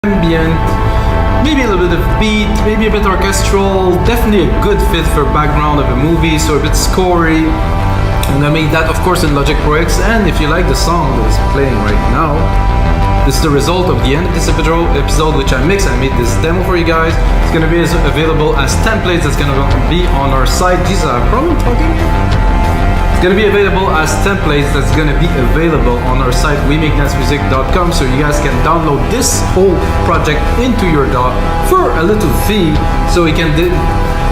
ambient, maybe a little bit of beat, maybe a bit orchestral, definitely a good fit for background of a movie, so a bit scory. And I made that of course in Logic Pro X, and if you like the song that is playing right now, this is the result of the end of this episode which I mixed. I made this demo for you guys. It's going to be available as templates. It's going to be on our site. Jesus, I'm probably talking. It's going to be available as templates. That's going to be available on our site wemakedancemusic.com, so you guys can download this whole project into your DAW for a little fee, so you can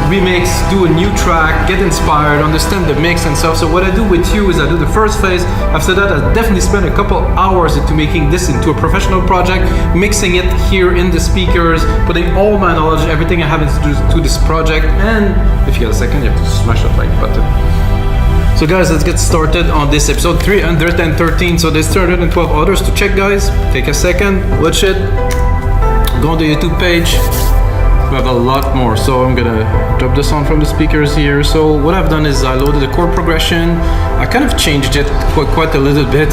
remix, do a new track, get inspired, understand the mix and stuff. So what I do with you is I do the first phase. After that, I definitely spend a couple hours into making this into a professional project, mixing it here in the speakers, putting all my knowledge, everything I have into this project. And if you got a second, you have to smash that like button. So guys, let's get started on this episode 313. So there's 312 others to check, guys. Take a second, watch it, go on the YouTube page. We have a lot more, so I'm gonna drop the sound from the speakers here. So what I've done is I loaded the chord progression. I kind of changed it quite a little bit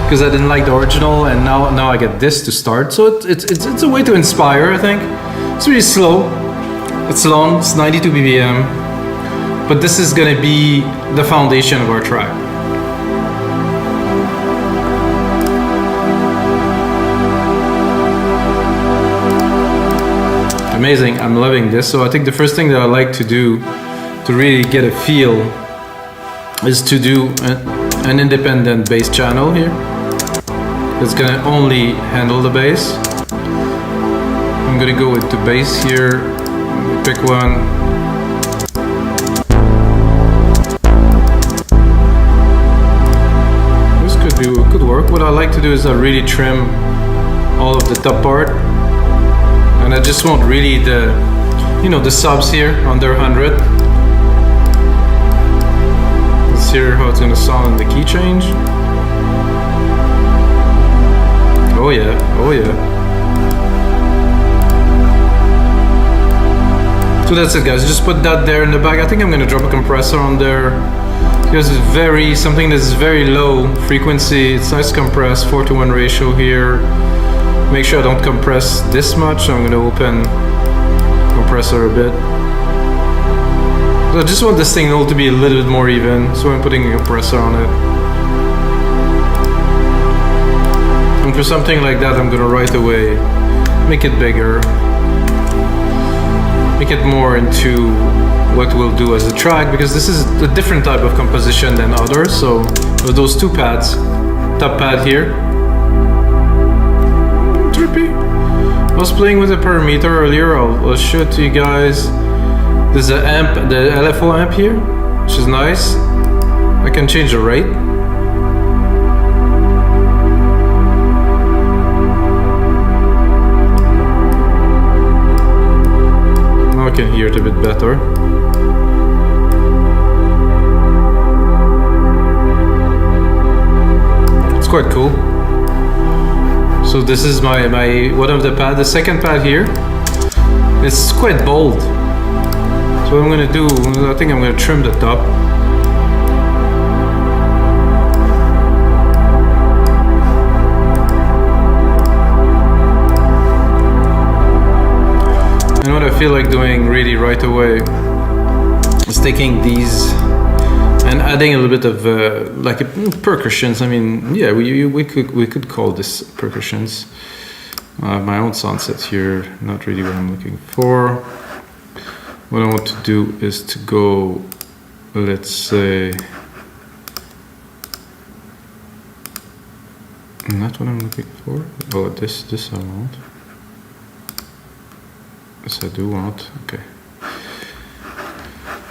because I didn't like the original, and now I get this to start. So it's a way to inspire, I think. It's really slow, it's long, it's 92 BPM, but this is gonna be the foundation of our track. Amazing, I'm loving this. So I think the first thing that I like to do to really get a feel is to do an independent bass channel here. It's gonna only handle the bass. I'm gonna go into bass here, pick one. This could work. What I like to do is I really trim all of the top part. And I just want really the subs here under 100. Let's hear how it's gonna sound in the key change. Oh yeah, oh yeah. So that's it, guys. Just put that there in the back. I think I'm gonna drop a compressor on there because it's something that's very low frequency. It's nice compressed, 4:1 ratio here. Make sure I don't compress this much. I'm going to open compressor a bit. So I just want this signal to be a little bit more even, so I'm putting a compressor on it. And for something like that, I'm going to right away make it bigger, make it more into what we'll do as a track, because this is a different type of composition than others. So with those two pads, top pad here. I was playing with the parameter earlier. I'll show it to you guys. There's the amp, the LFO amp here, which is nice. I can change the rate. Now I can hear it a bit better. It's quite cool. So this is my one of the pad, the second pad here. It's quite bold. So what I'm gonna do, I think I'm gonna trim the top. And what I feel like doing really right away is taking these and adding a little bit of like percussions. I mean, yeah, we could call this percussions. I have my own sound set here, not really what I'm looking for. What I want to do is to go, let's say, not what I'm looking for. Oh, this I want. This I do want. Okay.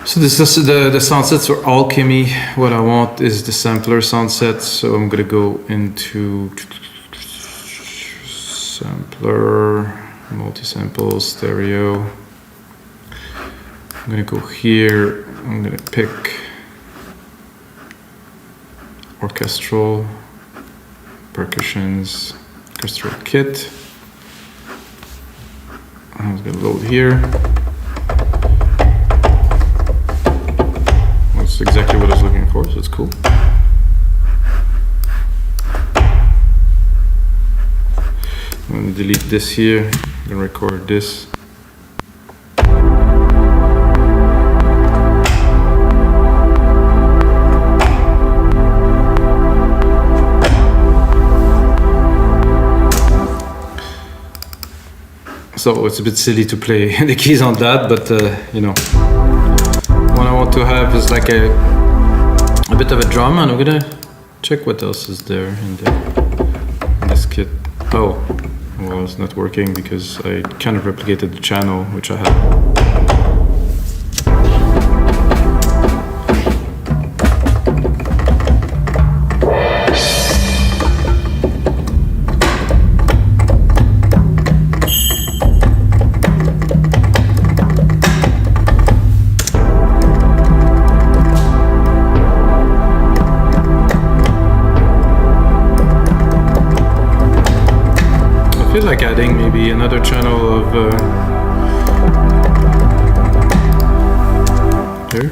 So this is the sound sets are alchemy. What I want is the sampler sound set. So I'm gonna go into sampler, multi-sample, stereo. I'm gonna go here. I'm gonna pick orchestral, percussions, orchestral kit. I'm gonna load here. That's exactly what I was looking for, so it's cool. I'm gonna delete this here. I'm gonna record this. So it's a bit silly to play the keys on that, but you know, what I want to have is like a bit of a drum, and I'm gonna check what else is there in this kit. Oh, well, it's not working because I kind of replicated the channel which I had. I feel like adding maybe another channel of here.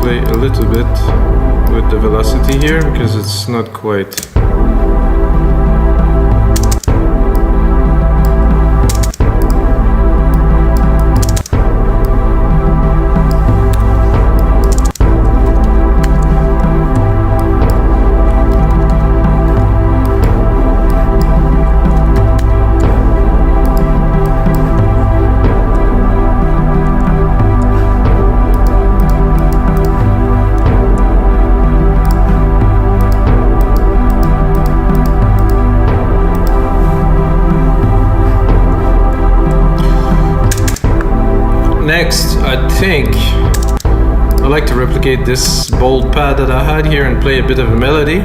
A little bit with the velocity here because it's not quite. Next, I think I like to replicate this bold pad that I had here and play a bit of a melody.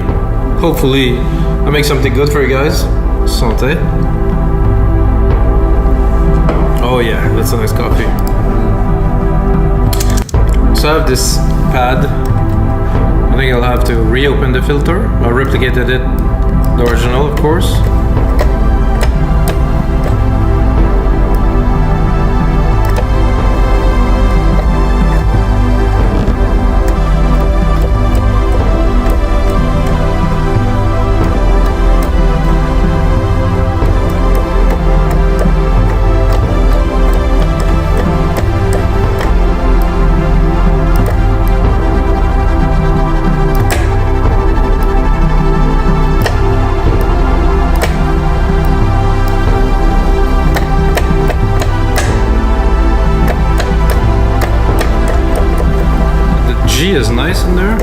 Hopefully I make something good for you guys. Santé. Oh yeah, that's a nice coffee. So I have this pad. I think I'll have to reopen the filter. I replicated it, the original of course. G is nice in there.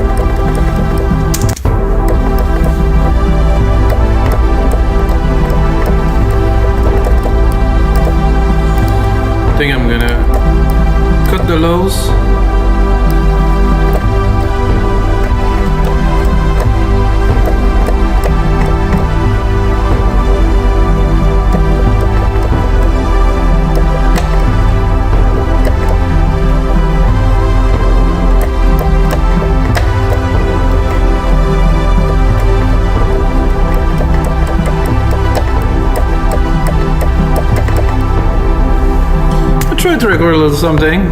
I think I'm gonna cut the lows. Try to record a little something.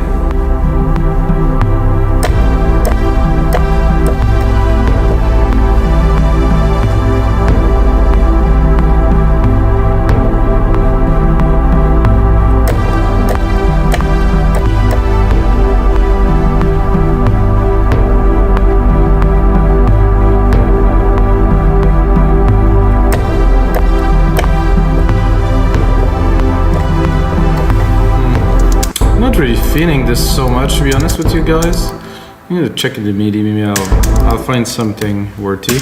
Really feeling this so much, to be honest with you guys. I'm gonna check the MIDI, maybe I'll find something worthy.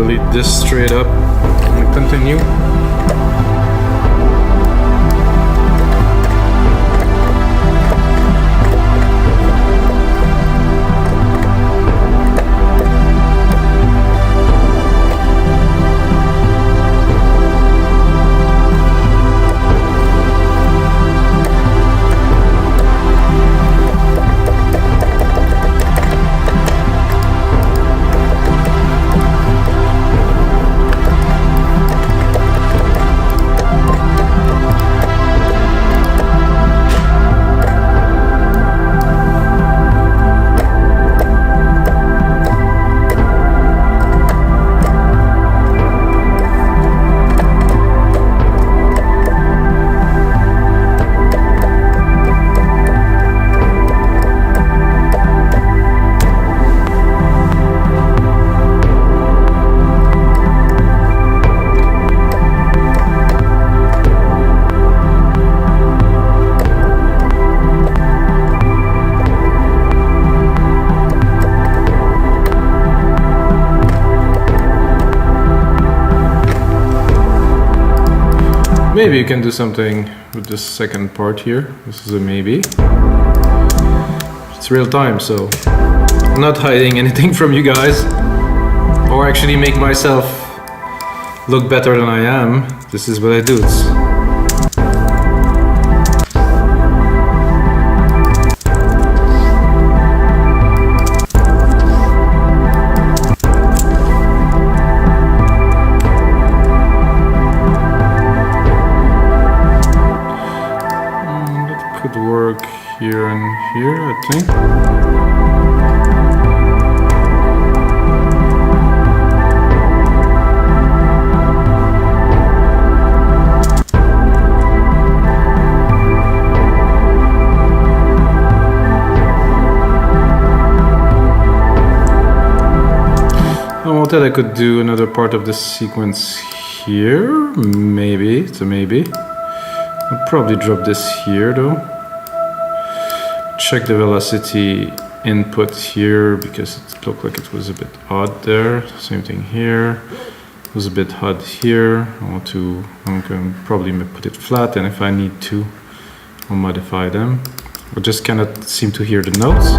delete this straight up and continue. Maybe you can do something with this second part here. This is a maybe. It's real time, so I'm not hiding anything from you guys, or actually make myself look better than I am. This is what I do. Work here and here, I think. I wanted I could do another part of this sequence here. Maybe, it's a maybe. I'll probably drop this here though. Check the velocity input here because it looked like it was a bit odd there. Same thing here. It was a bit odd here. I'm going to probably put it flat, and if I need to, I'll modify them. I just cannot seem to hear the notes.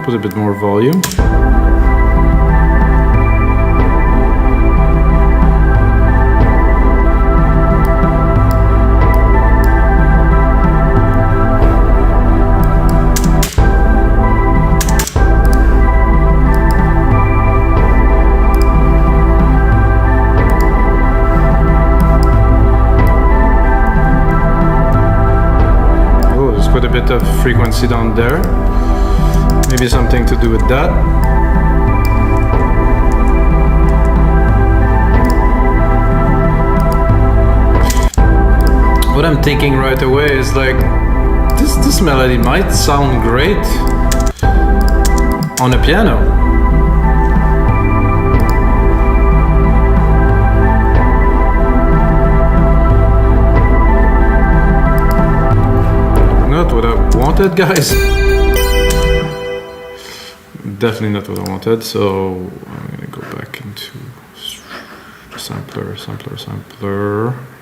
Put a bit more volume. Put a bit of frequency down there. Maybe something to do with that. What I'm thinking right away is like, this melody might sound great on a piano. Not what I wanted, guys. Definitely not what I wanted, so I'm gonna go back into sampler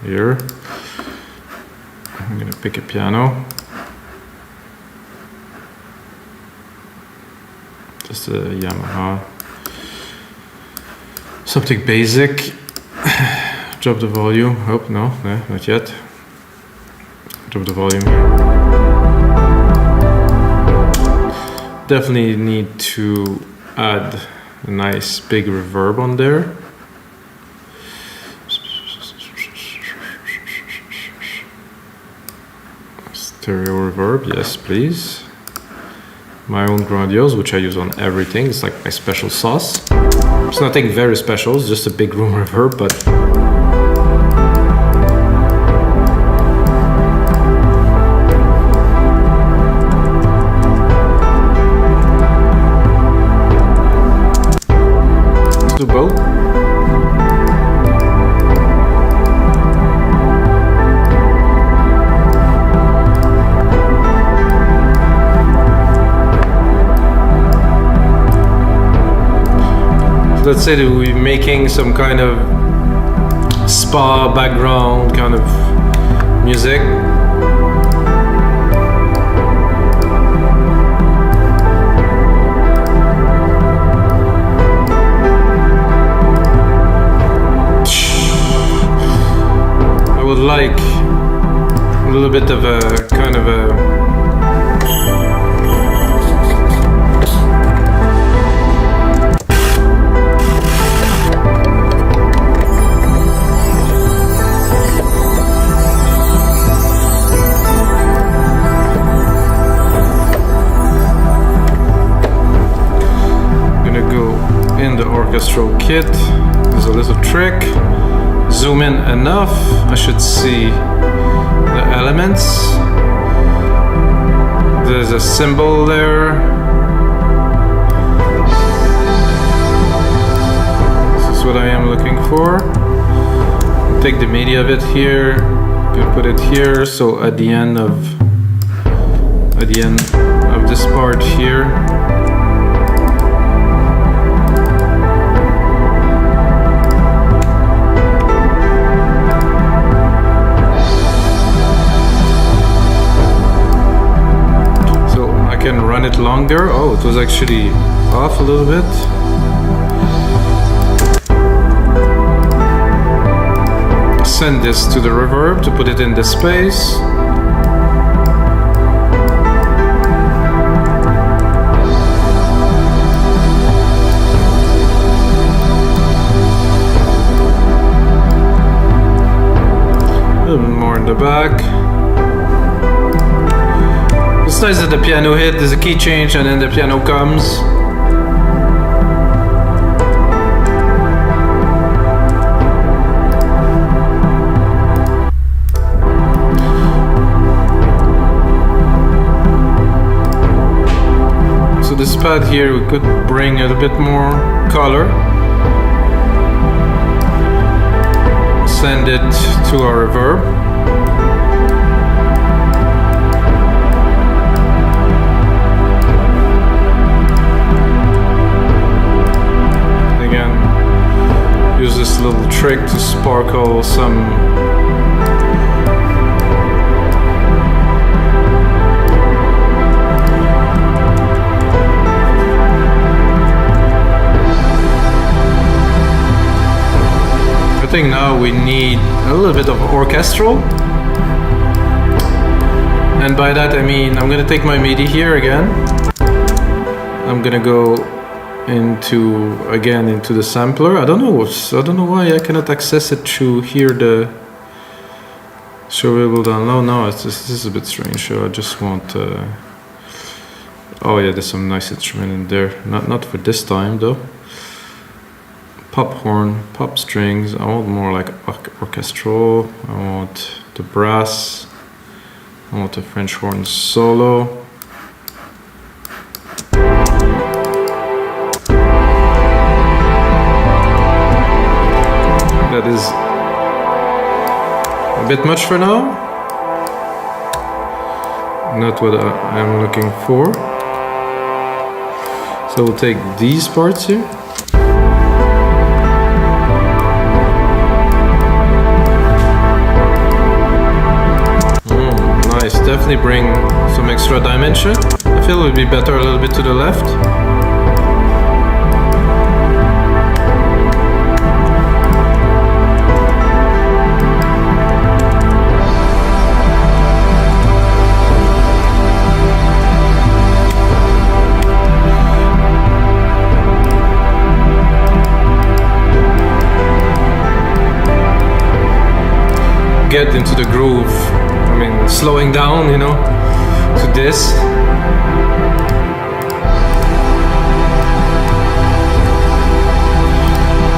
here. I'm gonna pick a piano. Just a Yamaha. Something basic. Drop the volume. Oh, no, not yet. Drop the volume. Definitely need to add a nice big reverb on there. Stereo reverb, yes please. My own grandiose, which I use on everything. It's like my special sauce. It's nothing very special, it's just a big room reverb, but do both. let's say that we're making some kind of spa background kind of music. I would like a little bit of a kind of a orchestral kit. There's a little trick. Zoom in enough, I should see the elements. There's a cymbal there. This is what I am looking for. Take the MIDI of it here, put it here. So at the end of this part here. Can run it longer. Oh, it was actually off a little bit. Send this to the reverb to put it in the space. A little bit more in the back. It's nice that the piano hit, there's a key change and then the piano comes. So this pad here, we could bring a bit more color. Send it to our reverb. Use this little trick to sparkle some I think now we need a little bit of orchestral, and by that I mean I'm gonna take my MIDI here again. I'm gonna go into the sampler. I don't know why I cannot access it through here. The show able download. No, this is a bit strange. So I just want. Oh yeah, there's some nice instrument in there. Not for this time though. Pop horn, pop strings. I want more like orchestral. I want the brass. I want the French horn solo. That is a bit much for now. Not what I'm looking for. So we'll take these parts here. Nice, definitely bring some extra dimension. I feel it would be better a little bit to the left. Get into the groove. I mean, slowing down, you know, to this.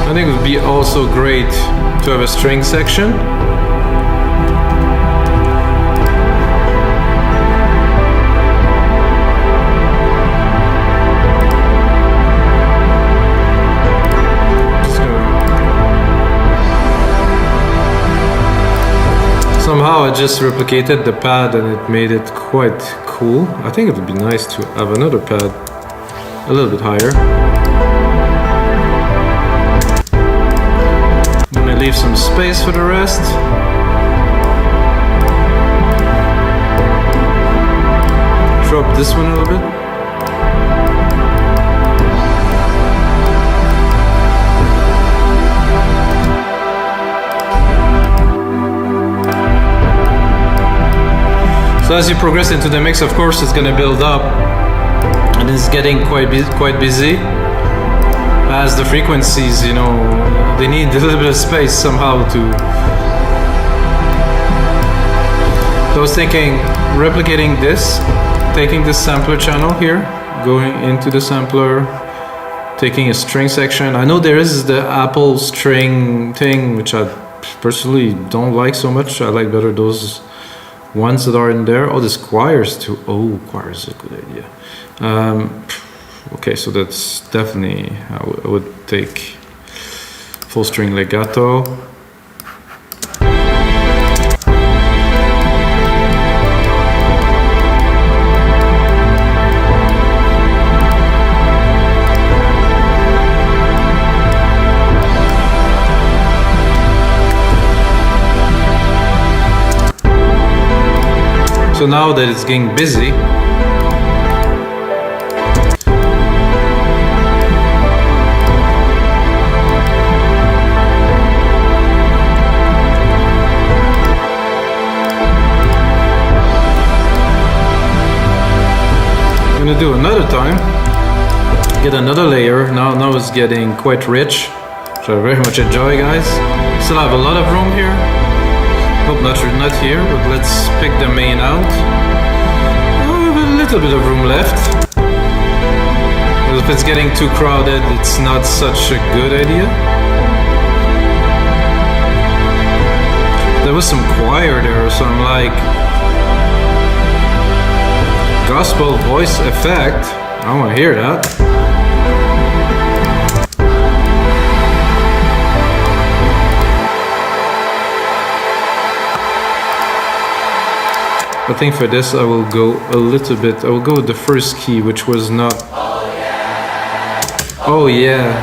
I think it would be also great to have a string section. Somehow I just replicated the pad and it made it quite cool. I think it would be nice to have another pad a little bit higher. I'm gonna leave some space for the rest. Drop this one a little bit. So as you progress into the mix, of course, it's gonna build up, and it's getting quite busy. As the frequencies, you know, they need a little bit of space somehow to. So I was thinking, replicating this, taking this sampler channel here, going into the sampler, taking a string section. I know there is the Apple string thing, which I personally don't like so much. I like better those ones that are in there. Oh, this choirs too. Oh, choirs is a good idea. Okay, so that's definitely, I would take full string legato. So now that it's getting busy, I'm gonna do another time, get another layer. Now it's getting quite rich, which I very much enjoy, guys. Still have a lot of room here. Hope not here, but let's pick the main out. Oh, a little bit of room left. But if it's getting too crowded, it's not such a good idea. There was some choir there, so I'm like, gospel voice effect. I want to hear that. I think for this I will go a little bit, I will go with the first key, which was not... Oh yeah!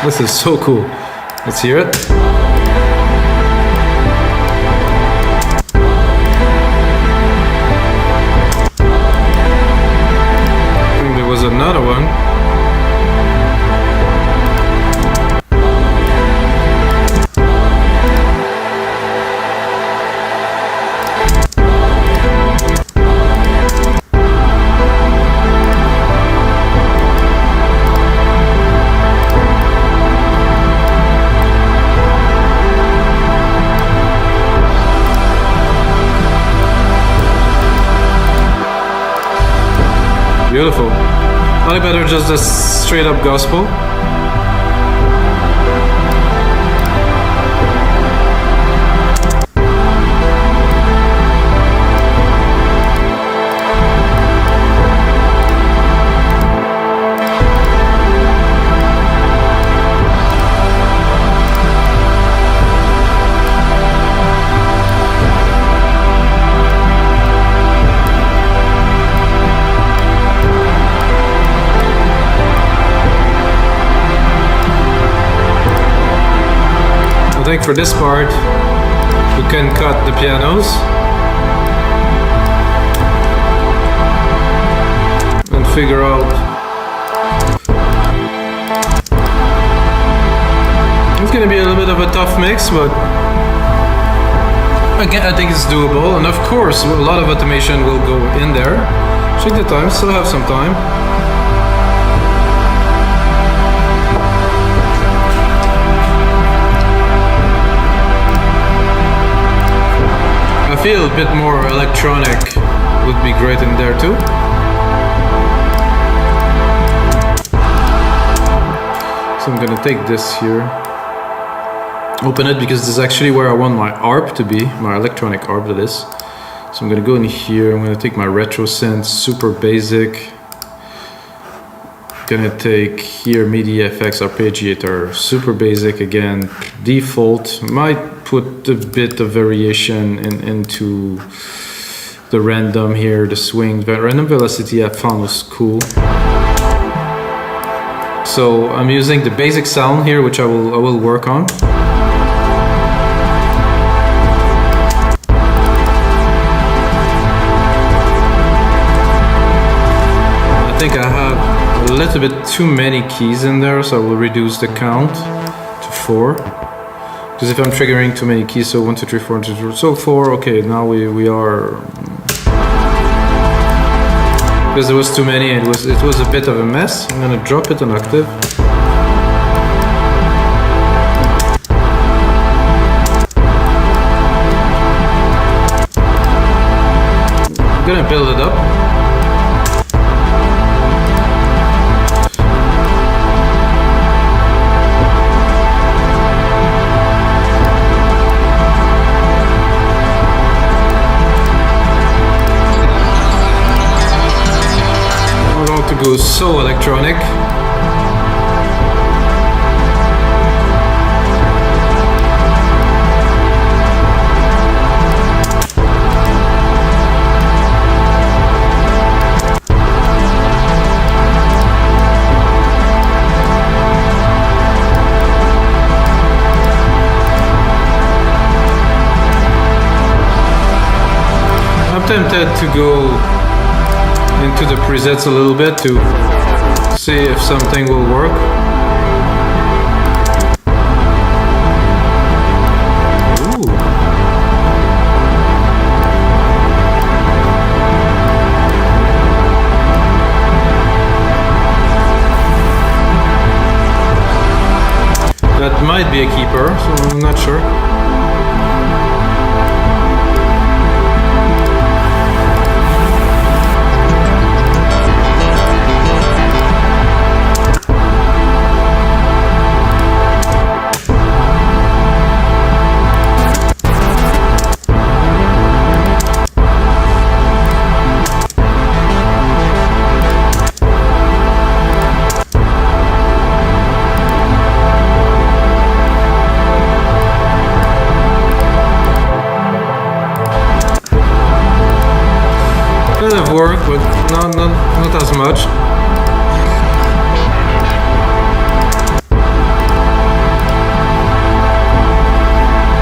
This is so cool. Let's hear it. I think there was another one. Beautiful. Probably better just a straight up gospel. I think for this part, we can cut the pianos and figure out. It's gonna be a little bit of a tough mix, but again, I think it's doable. And of course, a lot of automation will go in there. Check the time, still have some time. I feel a bit more electronic would be great in there too. So I'm gonna take this here, open it, because this is actually where I want my ARP to be, my electronic ARP that is. So I'm gonna go in here, I'm gonna take my retro synth, super basic. Gonna take here MIDI FX arpeggiator, super basic again, default. Might put a bit of variation into the random here, the swing. The random velocity I found was cool. So I'm using the basic sound here, which I will work on. I think I have a little bit too many keys in there, so I will reduce the count to 4. Because if I'm triggering too many keys, so 1, 2, 3, 4, 1, 2, 3, so 4. Okay, now we are. Because there was too many, it was a bit of a mess. I'm gonna drop it an octave. I'm gonna build it up. Go so electronic. I'm tempted to go into the presets a little bit to see if something will work. Ooh. That might be a keeper, so I'm not sure. Work, but not as much.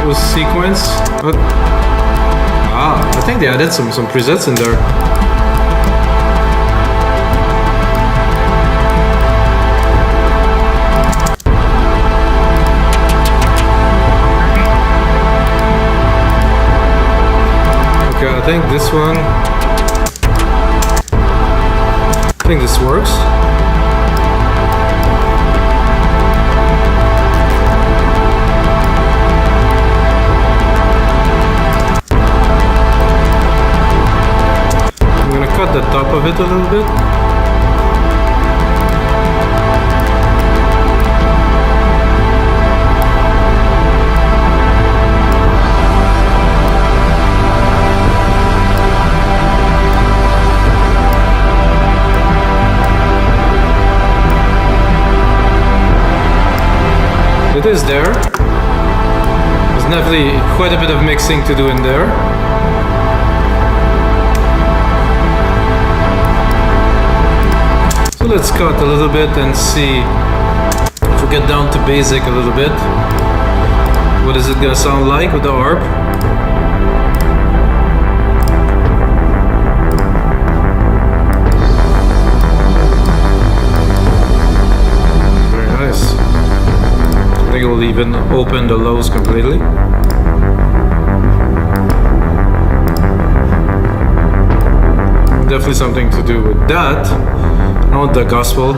It was sequence. But, I think they added some presets in there. Okay, I think this one. I think this works. I'm gonna cut the top of it a little bit. It is there. There's definitely quite a bit of mixing to do in there. So let's cut a little bit and see if we get down to basic a little bit. What is it gonna sound like with the harp? I think it will even open the lows completely. Definitely something to do with that. Not the gospel.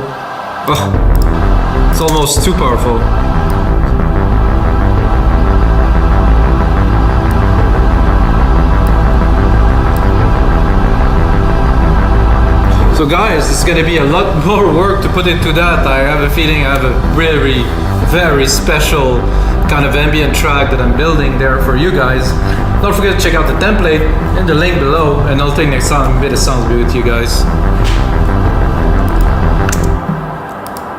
Oh, it's almost too powerful. So guys, it's gonna be a lot more work to put into that. I have a feeling I have a very special kind of ambient track that I'm building there for you guys. Don't forget to check out the template in the link below, and I'll take next time a bit of sounds with you guys.